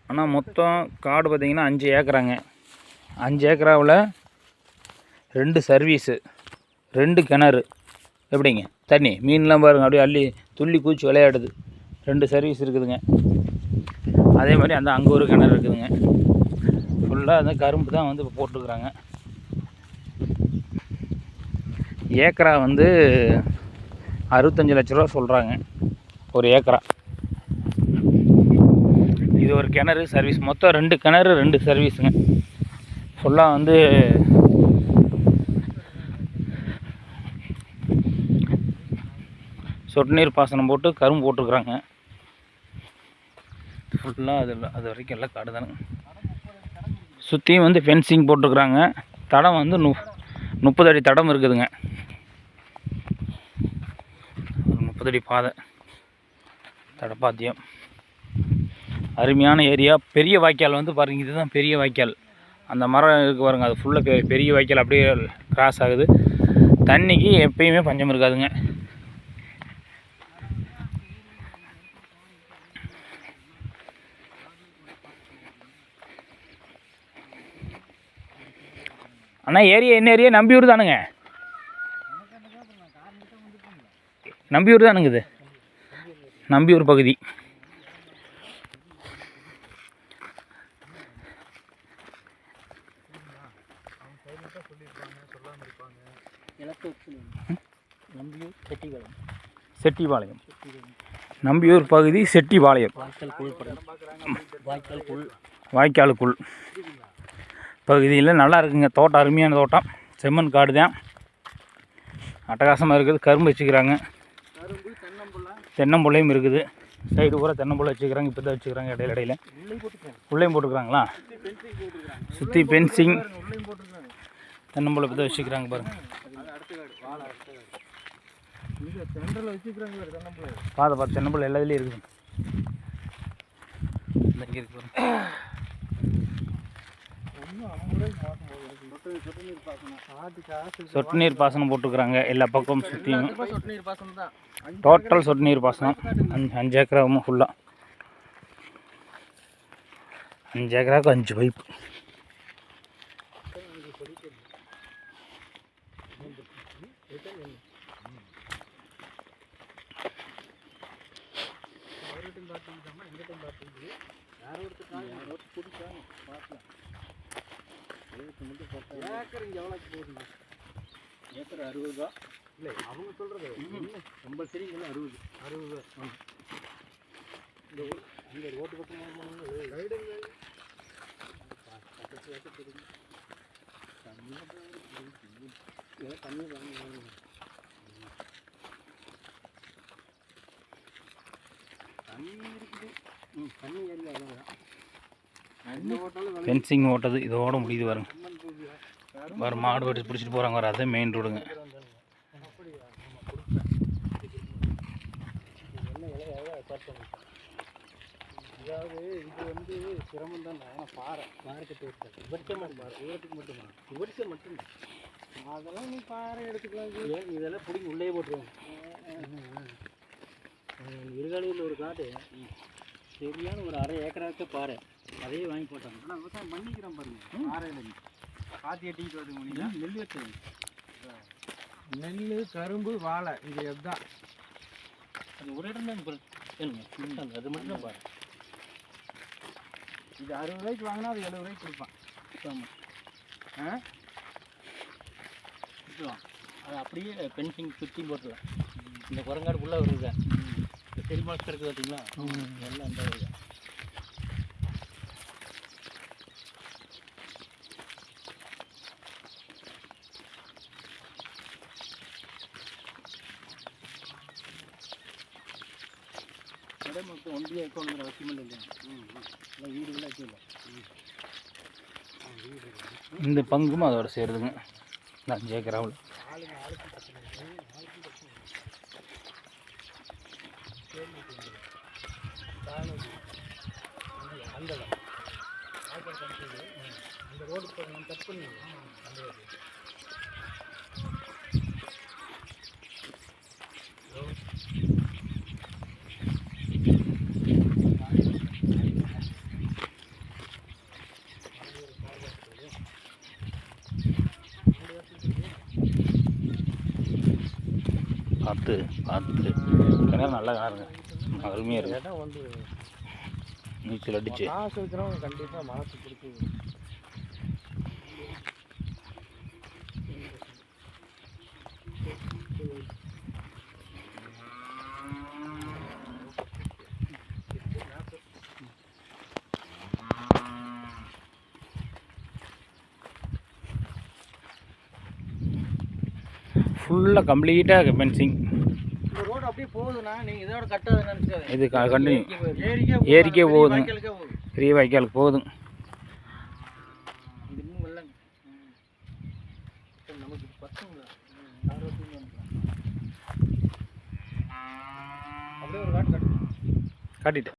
ஆனால் மொத்தம் காடு பார்த்திங்கன்னா 5 ஏக்கராங்க. 5 ஏக்கராவில் 2 சர்வீஸு, 2 கிணறு. எப்படிங்க தண்ணி மீன்லாம் பாருங்கள் அப்படியே அள்ளி துள்ளி பூச்சி விளையாடுது. 2 சர்வீஸ் இருக்குதுங்க. அதே மாதிரி அங்கே ஒரு கிணறு இருக்குதுங்க. ஃபுல்லாக அந்த கரும்பு தான் வந்து இப்போ போட்டுருக்குறாங்க. ஏக்கரா வந்து 65 லட்ச ரூபா சொல்கிறாங்க ஒரு ஏக்கரா. இது ஒரு கிணறு சர்வீஸ். மொத்தம் 2 கிணறு 2 சர்வீஸுங்க. ஃபுல்லாக வந்து சொட்டு நீர் பாசனம் போட்டு கரும்பு போட்டுருக்குறாங்க. ஃபுல்லாக அது வரைக்கும் எல்லாம் காடு தானுங்க. சுற்றியும் வந்து ஃபென்சிங் போட்டிருக்குறாங்க. தடம் வந்து 30 அடி தடம் இருக்குதுங்க. 30 அடி பாதை தடப்பாத்தியம். அருமையான ஏரியா. பெரிய வாய்க்கால் வந்து பாருங்கள், இதுதான் பெரிய வாய்க்கால். அந்த மரம் இருக்குது பாருங்கள், அது ஃபுல்லாக பெரிய வாய்க்கால் அப்படியே கிராஸ் ஆகுது. தண்ணிக்கு எப்பயுமே பஞ்சம் இருக்காதுங்க. ஆனால் ஏரியா என்ன ஏரியா? நம்பியூர் தானுங்க. நம்பியூர் தானுங்க. இது நம்பியூர் பகுதி. செட்டிபாளையம் நம்பியூர் பகுதி செட்டிபாளையம் வாய்க்காலுக்குள் பகுதியில் நல்லா இருக்குங்க. தோட்டம் அருமையான தோட்டம். செம்மண் காடு தான். அட்டகாசமாக இருக்குது. கரும்பு வச்சுக்கிறாங்க. தென்னம்புள்ளையும் இருக்குது. சைடு பூரா தென்னம்புள்ளை வச்சுக்கிறாங்க. இப்போ தான் வச்சுக்கிறாங்க. இடையில உள்ளேயும் போட்டுக்கிறாங்களா? சுற்றி ஃபென்சிங் தென்னம்புள்ளை இப்போ தான் வச்சுக்கிறாங்க பாருங்கள். பார்த்து தென்னம்புள்ளை எல்லா இதுலேயும் இருக்குது. இங்கே இருக்கு பாருங்க. சொட்டு நீர் பாசனம் போட்டுக்கிறாங்க எல்லா பக்கமும் சுற்றியும். டோட்டல் சொட்டு நீர் பாசனம் 5 ஏக்கராவும் ஃபுல்லாக. 5 ஏக்கராவுக்கு 5 பைப்பு. ஏக்கர் இங்கே எவ்வளோ போகுதுங்க? ஏக்கர் 60 ரூபா. இல்லை அவங்க சொல்கிறது கம்பல்சரிங்களா 60 இந்த ரோட்டு பக்கம் ரைடுங்க தண்ணி இருக்குது. தண்ணி ஏரியா ஃபென்சிங் ஓட்டது இதோட முடியுது பாருங்க. வேறு மாடு வெட்டி பிடிச்சிட்டு போகிறாங்க. வர அதே மெயின் ரோடுங்க. அதாவது இது வந்து சிரமம் தான். ஆனால் பாறை கட்டி விவரிச்சமாக பாறை விவரத்துக்கு மட்டுமா? விவரிச்சம் மட்டும் அதெல்லாம் நீ பாறை எடுத்துக்கலாம். இதெல்லாம் பிடிங்கி உள்ளே போட்டுருவாங்க. இருகாலூரில் ஒரு காட்டு சரியான ஒரு 1/2 ஏக்கராவுக்கு பாறை அதையே வாங்கி போட்டாங்க. ஆனால் விவசாயம் பண்ணிக்கிறோம் பாருங்கள். பாறையில் பாத்தி எட்டிக்கிட்டு வருது. முடியல நெல் வச்சு நெல் கரும்பு வாழை இது எதுதான் அந்த ஒரு இடம் தான் அது மட்டும் தான் பாரு. இது 60 ரூபாய்க்கு வாங்கினா அது 70 ரூபாய்க்கு கொடுப்பான். ஆமாம் அது அப்படியே பென்சிங் சுற்றி போட்டுருவேன். இந்த குரங்காடுக்குள்ளே வருது. இந்த செடி மாஸ்டர் இருக்குது பார்த்தீங்களா? எல்லாம் அந்த வருது. மக்கள் ஒன்றிய அக்கௌண்ட் அவசியம் இல்லை. வீடுகளாக வச்சுல்ல இந்த பங்கும் அதோட சேருதுங்க. 5 ஏக்கராவில் அந்த ரோடு கட் பண்ணி பார்த்து பார்த்து கிணறு நல்லா காருங்க, அருமையாக இருக்கு. இடம் வந்து நீச்சல் அடிச்சு மாசு இருக்கிறவங்க கண்டிப்பாக மாசு பிடிக்குது. ஃபுல்லாக கம்ப்ளீட்டாக ஃபென்சிங். இந்த ரோடு அப்படியே போகுதுண்ணா, நீங்கள் இதோட கட்டாது நினச்சிக்காது. இது கண்டினியூ ஏரிக்கே போகுதுங்க, வாய்க்காலுக்கே போகுது. பெரிய வாய்க்காலுக்கு போகுதுங்க. இது இன்னும் வெள்ளம் நமக்கு பத்துங்களா, அப்படியே ஒரு காட்டு காட்டிட்டு